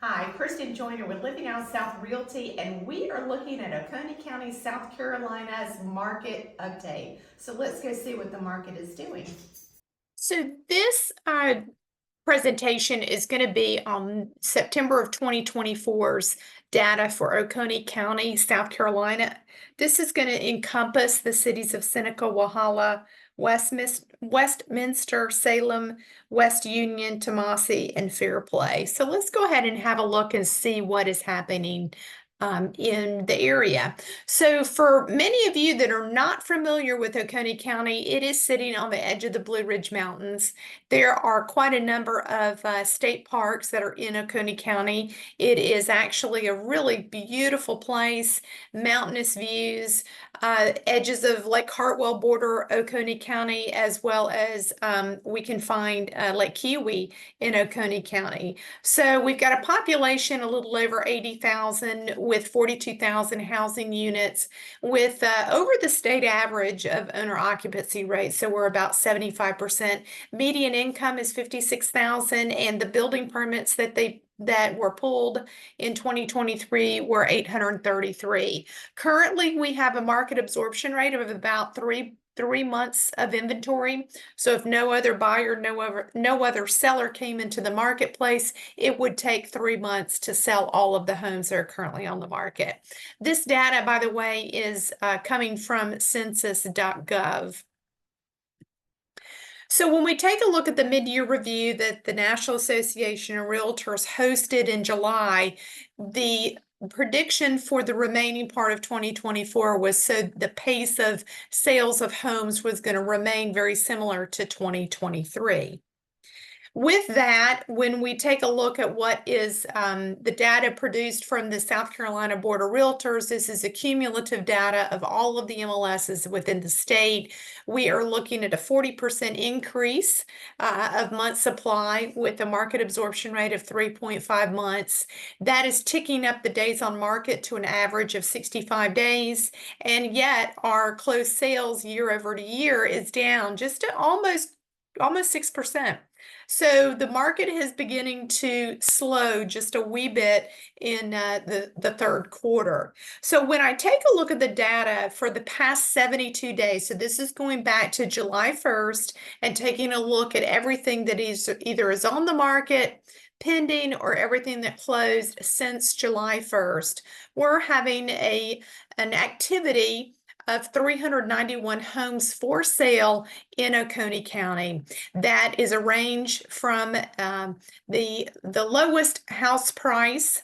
Hi, Kristen Joyner with Living Out South Realty, and we are looking at Oconee County, South Carolina's market update. So let's go see what the market is doing. So this presentation is going to be on September of 2024's data for Oconee County, South Carolina. This is going to encompass the cities of Seneca, Wahalla, Westminster, Salem, West Union, Tomasi, and Fairplay. So let's go ahead and have a look and see what is happening in the area. So for many of you that are not familiar with Oconee County, it is sitting on the edge of the Blue Ridge Mountains. There are quite a number of state parks that are in Oconee County. It is actually a really beautiful place, mountainous views, edges of Lake Hartwell border Oconee County, as well as we can find Lake Keowee in Oconee County. So we've got a population a little over 80,000 with 42,000 housing units with over the state average of owner occupancy rate. So we're about 75%. Median income is 56,000, and the building permits that were pulled in 2023 were 833. Currently, we have a market absorption rate of about three months of inventory. So if no other buyer, no other seller came into the marketplace, it would take 3 months to sell all of the homes that are currently on the market. This data, by the way, is coming from census.gov. So when we take a look at the mid-year review that the National Association of Realtors hosted in July, the prediction for the remaining part of 2024 was so the pace of sales of homes was going to remain very similar to 2023. With that, when we take a look at what is the data produced from the South Carolina Board of Realtors, this is a cumulative data of all of the MLSs within the state. We are looking at a 40% increase of month supply with a market absorption rate of 3.5 months. That is ticking up the days on market to an average of 65 days. And yet our closed sales year over year is down just to almost 6%. So the market is beginning to slow just a wee bit in the third quarter. So when I take a look at the data for the past 72 days, so this is going back to July 1st and taking a look at everything that is either is on the market, pending, or everything that closed since July 1st, we're having an activity of 391 homes for sale in Oconee County. That is a range from the lowest house price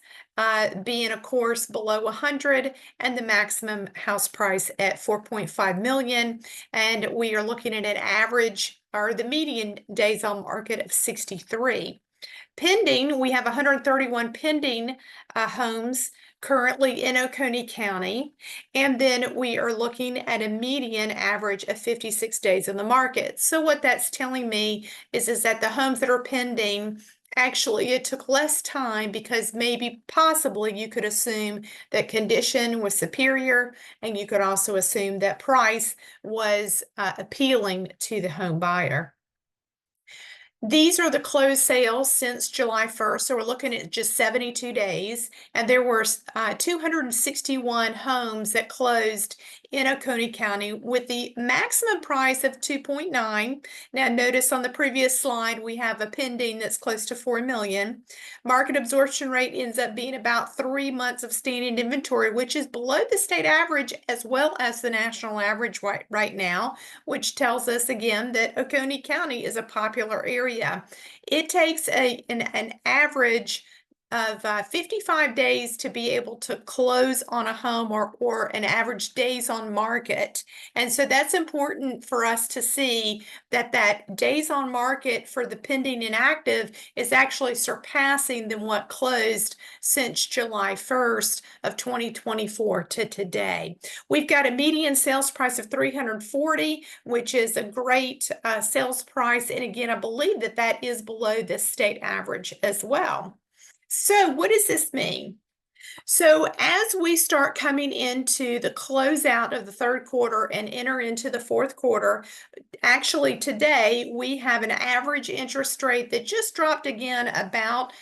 being, of course, below 100, and the maximum house price at 4.5 million. And we are looking at an average or the median days on market of 63. Pending, we have 131 pending homes currently in Oconee County, and then we are looking at a median average of 56 days in the market. So what that's telling me is that the homes that are pending, actually it took less time because maybe possibly you could assume that condition was superior, and you could also assume that price was appealing to the home buyer. These are the closed sales since July 1st. So we're looking at just 72 days. And there were 261 homes that closed in Oconee County with the maximum price of 2.9. Now notice on the previous slide, we have a pending that's close to 4 million. Market absorption rate ends up being about 3 months of standing inventory, which is below the state average as well as the national average right now, which tells us again that Oconee County is a popular area. It takes an average of 55 days to be able to close on a home, or an average days on market. And so that's important for us to see that days on market for the pending and active is actually surpassing than what closed since July 1st of 2024 to today. We've got a median sales price of 340, which is a great sales price. And again, I believe that is below the state average as well. So what does this mean? So as we start coming into the closeout of the third quarter and enter into the fourth quarter, actually today we have an average interest rate that just dropped again about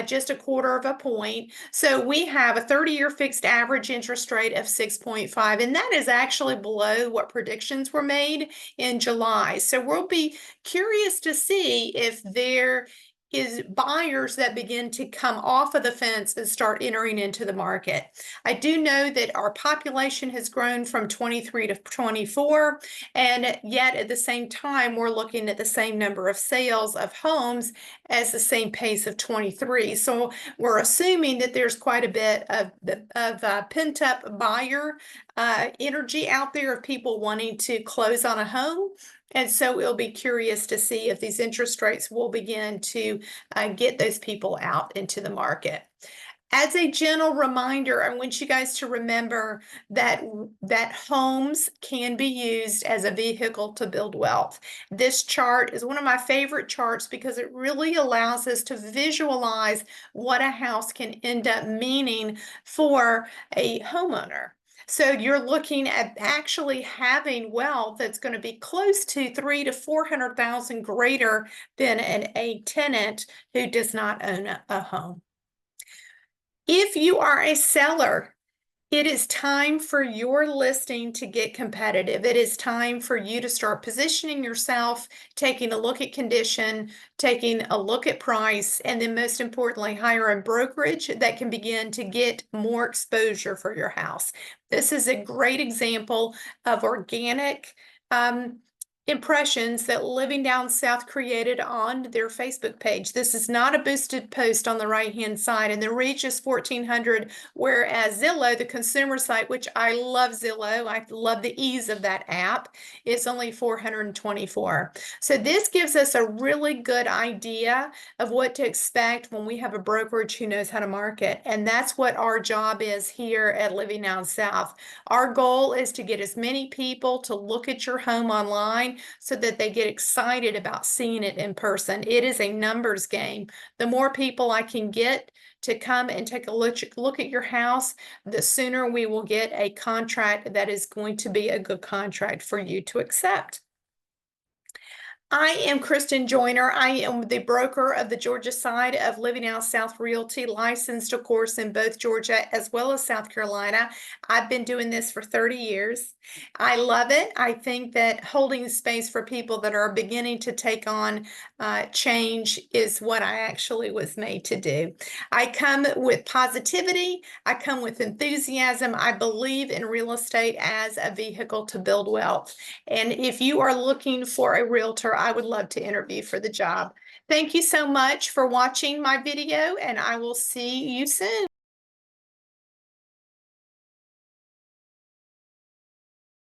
just a quarter of a point. So we have a 30-year fixed average interest rate of 6.5, and that is actually below what predictions were made in July. So we'll be curious to see if there is buyers that begin to come off of the fence and start entering into the market. I do know that our population has grown from 23 to 24, and yet at the same time, we're looking at the same number of sales of homes as the same pace of 23. So we're assuming that there's quite a bit of pent-up buyer energy out there of people wanting to close on a home. And so we'll be curious to see if these interest rates will begin to get those people out into the market. As a gentle reminder, I want you guys to remember that homes can be used as a vehicle to build wealth. This chart is one of my favorite charts because it really allows us to visualize what a house can end up meaning for a homeowner. So you're looking at actually having wealth that's going to be close to 300,000 to 400,000 greater than a tenant who does not own a home. If you are a seller, it is time for your listing to get competitive. It is time for you to start positioning yourself, taking a look at condition, taking a look at price, and then most importantly, hire a brokerage that can begin to get more exposure for your house. This is a great example of organic impressions that Living Down South created on their Facebook page. This is not a boosted post on the right-hand side, and the reach is 1,400, whereas Zillow, the consumer site, which I love Zillow, I love the ease of that app, is only 424. So this gives us a really good idea of what to expect when we have a brokerage who knows how to market, and that's what our job is here at Living Down South. Our goal is to get as many people to look at your home online so that they get excited about seeing it in person. It is a numbers game. The more people I can get to come and take a look at your house, the sooner we will get a contract that is going to be a good contract for you to accept. I am Kristen Joyner. I am the broker of the Georgia side of Living Down South Realty, licensed, of course, in both Georgia as well as South Carolina. I've been doing this for 30 years. I love it. I think that holding space for people that are beginning to take on change is what I actually was made to do. I come with positivity. I come with enthusiasm. I believe in real estate as a vehicle to build wealth. And if you are looking for a realtor, I would love to interview for the job. Thank you so much for watching my video, and I will see you soon.